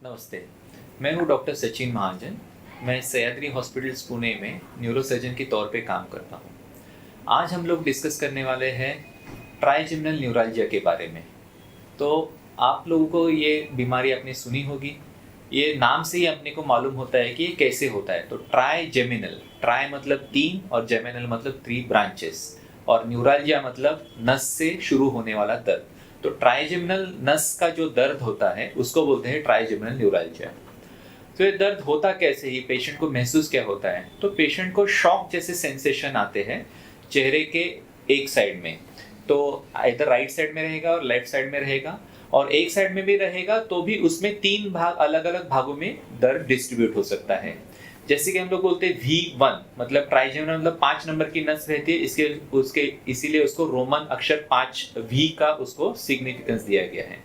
नमस्ते, मैं हूँ डॉक्टर सचिन महाजन। मैं सह्याद्री हॉस्पिटल्स पुणे में न्यूरोसर्जन के तौर पे काम करता हूँ। आज हम लोग डिस्कस करने वाले हैं ट्राइजेमिनल न्यूरल्जिया के बारे में। तो आप लोगों को ये बीमारी आपने सुनी होगी। ये नाम से ही अपने को मालूम होता है कि ये कैसे होता है। तो ट्राइजेमिनल, ट्राई मतलब 3 और जेमिनल मतलब 3 ब्रांचेस, और न्यूरल्जिया मतलब नस से शुरू होने वाला दर्द। तो ट्राइजेमिनल नस का जो दर्द होता है उसको बोलते हैं ट्राइजेमिनल न्यूरल्जिया। तो ये दर्द होता कैसे ही, पेशेंट को महसूस क्या होता है? तो पेशेंट को शॉक जैसे सेंसेशन आते हैं चेहरे के एक साइड में। तो इधर राइट साइड में रहेगा और लेफ्ट साइड में रहेगा, और एक साइड में भी रहेगा तो भी उसमें 3 भाग, अलग अलग भागों में दर्द डिस्ट्रीब्यूट हो सकता है। जैसे कि हम लोग बोलते हैं V1 मतलब ट्राइजेमिनल मतलब 5 नंबर की नस रहती है, इसके उसके इसीलिए उसको रोमन अक्षर 5 V का उसको सिग्निफिकेंस दिया गया है।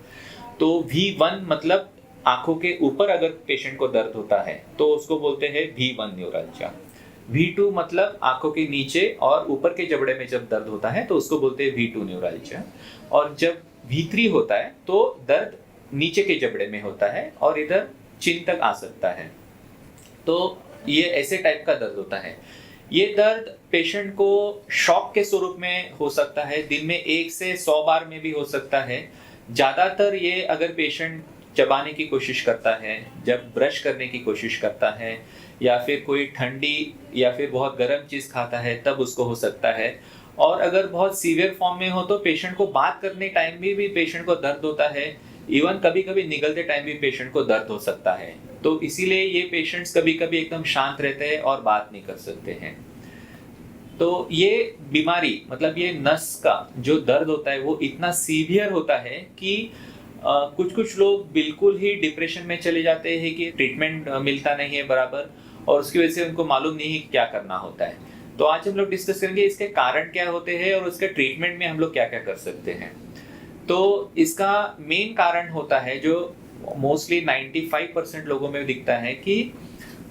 तो V1 मतलब आंखों के ऊपर अगर पेशेंट को दर्द होता है तो उसको बोलते हैं V1 न्यूरल्जिया। V2 मतलब आंखों के नीचे और ऊपर के जबड़े में जब दर्द होता है तो उसको बोलते हैं V2 न्यूरल्जिया। और जब V3 होता है तो दर्द नीचे के जबड़े में होता है और इधर चिन तक आ सकता है। तो ये ऐसे टाइप का दर्द होता है। ये दर्द पेशेंट को शॉक के स्वरूप में हो सकता है, दिन में 1 से 100 बार में भी हो सकता है। ज़्यादातर ये अगर पेशेंट चबाने की कोशिश करता है, जब ब्रश करने की कोशिश करता है, या फिर कोई ठंडी या फिर बहुत गर्म चीज़ खाता है तब उसको हो सकता है। और अगर बहुत सीवियर फॉर्म में हो तो पेशेंट को बात करने टाइम भी पेशेंट को दर्द होता है। इवन कभी कभी निगलते टाइम भी पेशेंट को दर्द हो सकता है। तो इसीलिए ये पेशेंट्स कभी कभी एकदम शांत रहते हैं और बात नहीं कर सकते हैं। तो ये बीमारी मतलब ये नस का जो दर्द होता है वो इतना सीवियर होता है कि कुछ कुछ लोग बिल्कुल ही डिप्रेशन में चले जाते हैं कि ट्रीटमेंट मिलता नहीं है बराबर, और उसकी वजह से उनको मालूम नहीं है क्या करना होता है। तो आज हम लोग डिस्कस करेंगे इसके कारण क्या होते हैं और उसके ट्रीटमेंट में हम लोग क्या क्या कर सकते हैं। तो इसका मेन कारण होता है जो मोस्टली 95% लोगों में दिखता है कि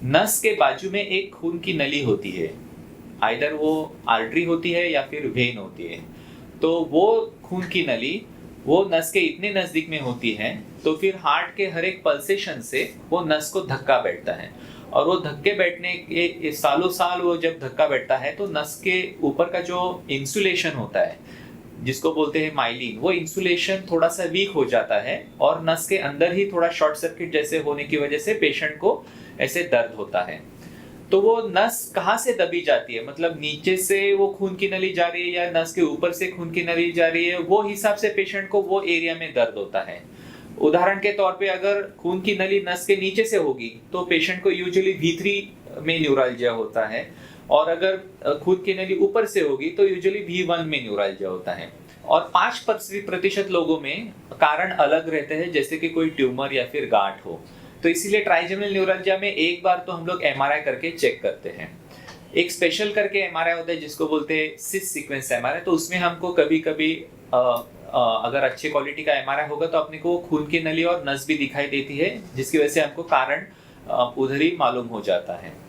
नस के बाजू में एक खून की नली होती है। आइदर वो आर्टरी होती है या फिर वेन होती है। तो वो खून की नली वो नस के इतने नजदीक में होती है तो फिर हार्ट के हर एक पल्सेशन से वो नस को धक्का बैठता है, और वो धक्के बैठने के सालों साल वो जब धक्का बैठता है तो नस के ऊपर का जो इंसुलेशन होता है जिसको बोलते हैं माइलिन, वो इंसुलेशन थोड़ा सा वीक हो जाता है और नस के अंदर ही थोड़ा शॉर्ट सर्किट जैसे होने की वजह से पेशेंट को ऐसे दर्द होता है। तो वो नस कहाँ से दबी जाती है, मतलब नीचे से वो खून की नली जा रही है या नस के ऊपर से खून की नली जा रही है, वो हिसाब से पेशेंट को वो एरिया में दर्द होता है। उदाहरण के तौर पे अगर खून की नली नस के नीचे से होगी तो पेशेंट को यूजुअली V3 में न्यूरल्जिया होता है, और अगर खून की नली ऊपर से होगी तो यूजुअली V1 में न्यूरल्जिया होता है। और 5% लोगों में कारण अलग रहते हैं, जैसे कि कोई ट्यूमर या फिर गांठ हो। तो इसीलिए ट्राइजेमिनल न्यूरल्जिया में एक बार तो हम लोग MRI करके चेक करते हैं। एक स्पेशल करके MRI होता है जिसको बोलते हैं सिस सीक्वेंस MRI। तो उसमें हमको कभी कभी अगर अच्छे क्वालिटी का MRI होगा तो अपने को खून की नली और नस भी दिखाई देती है, जिसकी वजह से हमको कारण उधर ही मालूम हो जाता है।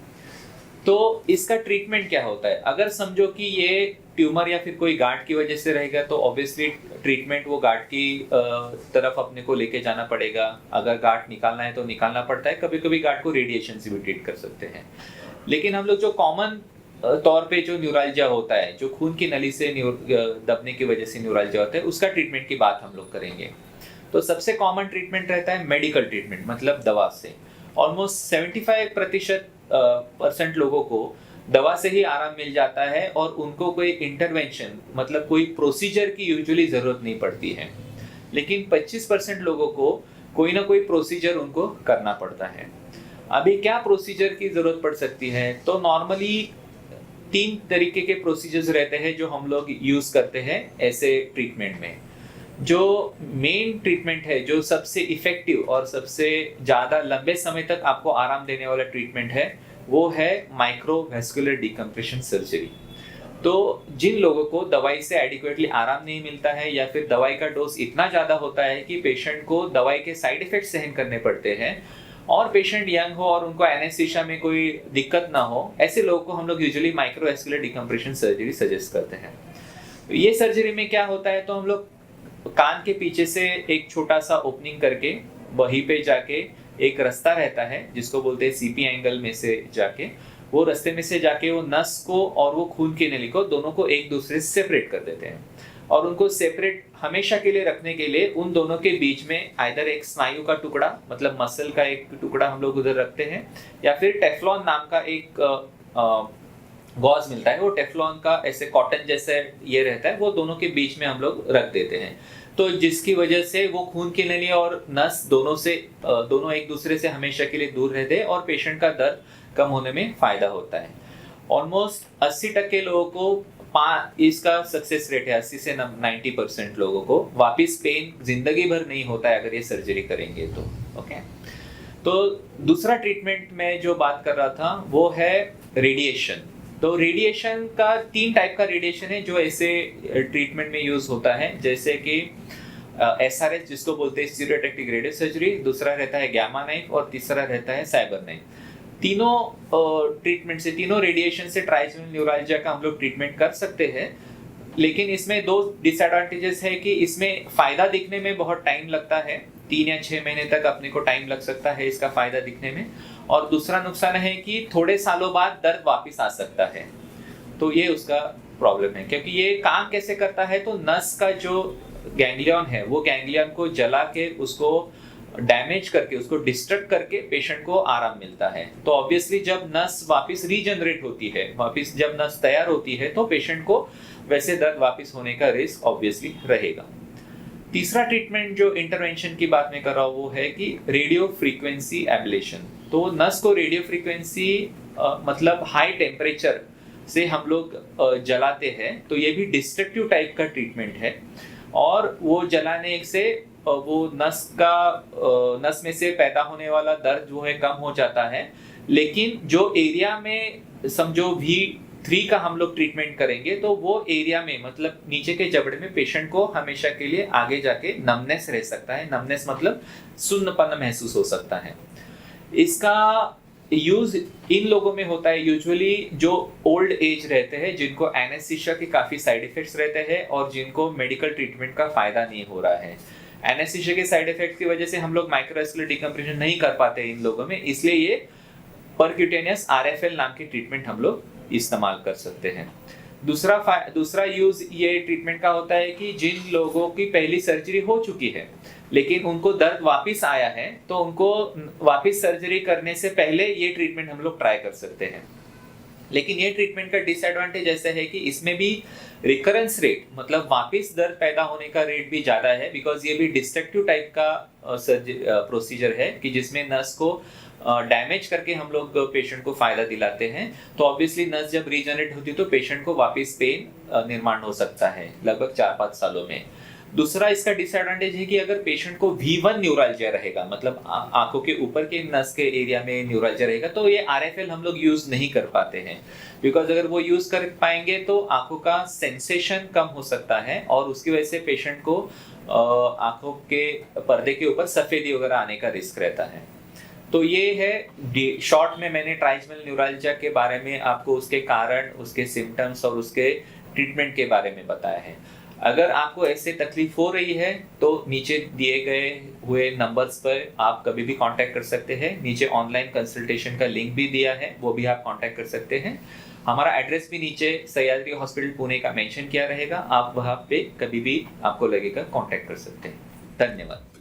तो इसका ट्रीटमेंट क्या होता है? अगर समझो कि ये ट्यूमर या फिर कोई गांठ की वजह से रहेगा तो ऑब्वियसली ट्रीटमेंट वो गांठ की तरफ अपने को लेके जाना पड़ेगा। अगर गांठ निकालना है तो निकालना पड़ता है, कभी कभी गांठ को रेडिएशन से भी ट्रीट कर सकते हैं। लेकिन हम लोग जो कॉमन तौर पे जो न्यूरल्जिया होता है, जो खून की नली से दबने की वजह से न्यूरल्जिया होता है, उसका ट्रीटमेंट की बात हम लोग करेंगे। तो सबसे कॉमन ट्रीटमेंट रहता है मेडिकल ट्रीटमेंट, मतलब दवा से। ऑलमोस्ट 75% लोगों को दवा से ही आराम मिल जाता है और उनको कोई इंटरवेंशन मतलब कोई प्रोसीजर की यूजुअली जरूरत नहीं पड़ती है। लेकिन 25% लोगों को कोई ना कोई प्रोसीजर उनको करना पड़ता है। अभी क्या प्रोसीजर की जरूरत पड़ सकती है? तो नॉर्मली 3 तरीके के प्रोसीजर्स रहते हैं जो हम लोग यूज करते हैं ऐसे ट्रीटमेंट में। जो मेन ट्रीटमेंट है, जो सबसे इफेक्टिव और सबसे ज्यादा लंबे समय तक आपको आराम देने वाला ट्रीटमेंट है, वो है माइक्रोवेस्कुलर डिकम्प्रेशन सर्जरी। तो जिन लोगों को दवाई से एडिक्वेटली आराम नहीं मिलता है या फिर दवाई का डोज इतना ज्यादा होता है कि पेशेंट को दवाई के साइड इफेक्ट सहन करने पड़ते हैं, और पेशेंट यंग हो और उनको एनेस्थीसिया में कोई दिक्कत ना हो, ऐसे लोगों को हम लोग usually microvascular decompression surgery suggest करते हैं। तो ये सर्जरी में क्या होता है, तो हम लोग कान के पीछे से एक छोटा सा ओपनिंग करके वहीं पे जाके एक रास्ता रहता है जिसको बोलते हैं सीपी एंगल में से जाके, वो रास्ते में से जाके वो नस को और वो खून की नली को दोनों को एक दूसरे से सेपरेट कर देते हैं। और उनको सेपरेट हमेशा के लिए रखने के लिए उन दोनों के बीच में आइदर एक स्नायु का टुकड़ा, मतलब मसल का एक टुकड़ा हम लोग उधर रखते हैं, या फिर टेफ्लॉन नाम का एक गॉज मिलता है, वो टेफ्लॉन का ऐसे कॉटन जैसे ये रहता है, वो दोनों के बीच में हम लोग रख देते हैं। तो जिसकी वजह से वो खून की नली और नस दोनों एक दूसरे से हमेशा के लिए दूर रहते हैं और पेशेंट का दर्द कम होने में फायदा होता है। ऑलमोस्ट 80% लोगों को इसका सक्सेस रेट है, 80 से 90% लोगों को वापिस पेन जिंदगी भर नहीं होता है अगर ये सर्जरी करेंगे तो। ओके, तो दूसरा ट्रीटमेंट में जो बात कर रहा था वो है रेडिएशन। तो रेडिएशन का 3 टाइप का रेडिएशन है जो ऐसे ट्रीटमेंट में यूज होता है, जैसे कि SRS जिसको बोलते हैं स्टीरियोटैक्टिक रेडियो सर्जरी, दूसरा रहता है गामा नाइफ और तीसरा रहता है साइबर नाइफ। तीनों ट्रीटमेंट से, तीनों रेडिएशन से ट्राइजेमिनल न्यूरैल्जिया का हम लोग ट्रीटमेंट कर सकते हैं, लेकिन इसमें 2 डिसएडवांटेजेस है कि इसमें फायदा दिखने में बहुत टाइम लगता है, 3 या 6 महीने तक अपने को टाइम लग सकता है इसका फायदा दिखने में। और दूसरा नुकसान है कि थोड़े सालों बाद दर्द वापस आ सकता है, तो ये उसका प्रॉब्लम है। क्योंकि ये काम कैसे करता है, तो नस का जो गैंग्लियन है वो गैंग्लियन को जला के उसको डैमेज करके, उसको डिस्ट्रक्ट करके पेशेंट को आराम मिलता है। तो ऑब्वियसली जब नस वापस रीजनरेट होती है, वापस जब नस तैयार होती है, तो पेशेंट को वैसे दर्द वापस होने का रिस्क ऑब्वियसली रहेगा। तीसरा ट्रीटमेंट जो इंटरवेंशन की बात में कर रहा हूँ वो है कि रेडियो फ्रीक्वेंसी एब्लेशन। तो नस को रेडियो फ्रीक्वेंसी मतलब हाई टेम्परेचर से हम लोग जलाते हैं, तो ये भी डिस्ट्रक्टिव टाइप का ट्रीटमेंट है। और वो जलाने से वो नस में से पैदा होने वाला दर्द जो है कम हो जाता है, लेकिन जो एरिया में समझो V3 का हम लोग ट्रीटमेंट करेंगे तो वो एरिया में, मतलब नीचे के जबड़े में पेशेंट को हमेशा के लिए आगे जाके नमनेस रह सकता है। नमनेस मतलब सुन्नपन महसूस हो सकता है। इसका यूज इन लोगों में होता है यूजुअली जो ओल्ड एज रहते हैं, जिनको एनेस्थीसिया के काफी साइड इफेक्ट्स रहते हैं और जिनको मेडिकल ट्रीटमेंट का फायदा नहीं हो रहा है। एनेस्थीसिया के साइड इफेक्ट की वजह से हम लोग माइक्रोवेस्कुलर डिकम्प्रेशन नहीं कर पाते इन लोगों में, इसलिए ये परक्यूटेनियस RFL नाम की ट्रीटमेंट हम लोग इस्तेमाल कर सकते हैं। दूसरा यूज ये ट्रीटमेंट का होता है कि जिन लोगों की पहली सर्जरी हो चुकी है लेकिन उनको दर्द वापस आया है, तो उनको वापस सर्जरी करने से पहले ये ट्रीटमेंट हम लोग ट्राई कर सकते हैं। लेकिन ये ट्रीटमेंट का डिसएडवांटेज ऐसा है कि इसमें भी रिकरेंस रेट, मतलब वापस दर्द पैदा होने का रेट भी ज्यादा है, बिकॉज ये भी डिस्ट्रक्टिव टाइप का प्रोसीजर है कि जिसमें नस को डैमेज करके हम लोग पेशेंट को फायदा दिलाते हैं। तो ऑब्वियसली नस जब रीजनरेट होती है तो पेशेंट को वापस पेन निर्माण हो सकता है लगभग 4-5 सालों में। दूसरा इसका डिसएडवांटेज है कि अगर पेशेंट को V1 न्यूरैल्जिया रहेगा, मतलब आंखों के ऊपर के नस के एरिया में न्यूरैल्जिया रहेगा, तो ये RFL हम लोग यूज नहीं कर पाते हैं, बिकॉज अगर वो यूज कर पाएंगे तो आंखों का सेंसेशन कम हो सकता है और उसकी वजह से पेशेंट को आंखों के पर्दे के ऊपर सफेदी वगैरह आने का रिस्क रहता है। तो ये है शॉर्ट में मैंने ट्राइजेमिनल न्यूरैल्जिया के बारे में आपको उसके कारण, उसके सिम्टम्स और उसके ट्रीटमेंट के बारे में बताया है। अगर आपको ऐसे तकलीफ हो रही है तो नीचे दिए गए हुए नंबर्स पर आप कभी भी कांटेक्ट कर सकते हैं। नीचे ऑनलाइन कंसल्टेशन का लिंक भी दिया है, वो भी आप कांटेक्ट कर सकते हैं। हमारा एड्रेस भी नीचे सह्याद्री हॉस्पिटल पुणे का मेंशन किया रहेगा, आप वहाँ पे कभी भी आपको लगेगा कांटेक्ट कर सकते हैं। धन्यवाद।